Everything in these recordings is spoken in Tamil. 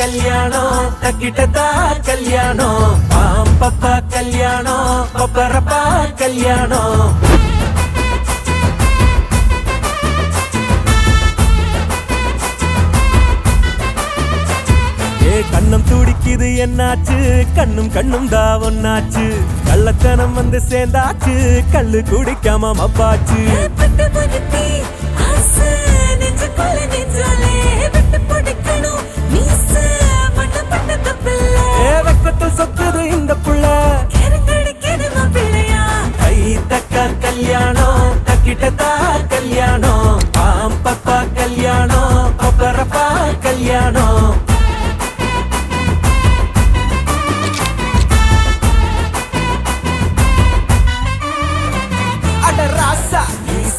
கல்யாணம் தக்கிட்டதா கல்யாணம் பாம்பப்பா கல்யாணம் பப்பரப்பா கல்யாணம் கண்ணம் துடிக்குது என்னாச்சு கண்ணும் கண்ணும் தான் ஒன்னாச்சு கள்ளத்தனம் வந்து சேர்ந்தாச்சு கல்லு குடிக்காம மப்பாச்சு வெக்கத்தில் சொத்துது இந்த புள்ள கை தக்க கல்யாணம் தக்கிட்டதா கல்யாணம் பாம்பப்பா கல்யாணம் பப்பரப்பா கல்யாணம்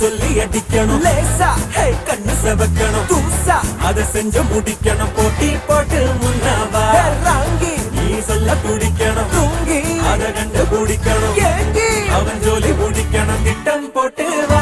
சொல்லி அடிக்கணும் லேசா கண்ணு செவக்கணும் தூசா அதை செஞ்சு முடிக்கணும் போட்டி போட்டு முன்னாவா ராங்கி நீ சொல்ல துடிக்கணும் தூங்கி அதை கண்டு பிடிக்கணும் அவன் ஜோலி முடிக்கணும் திட்டம் போட்டு வா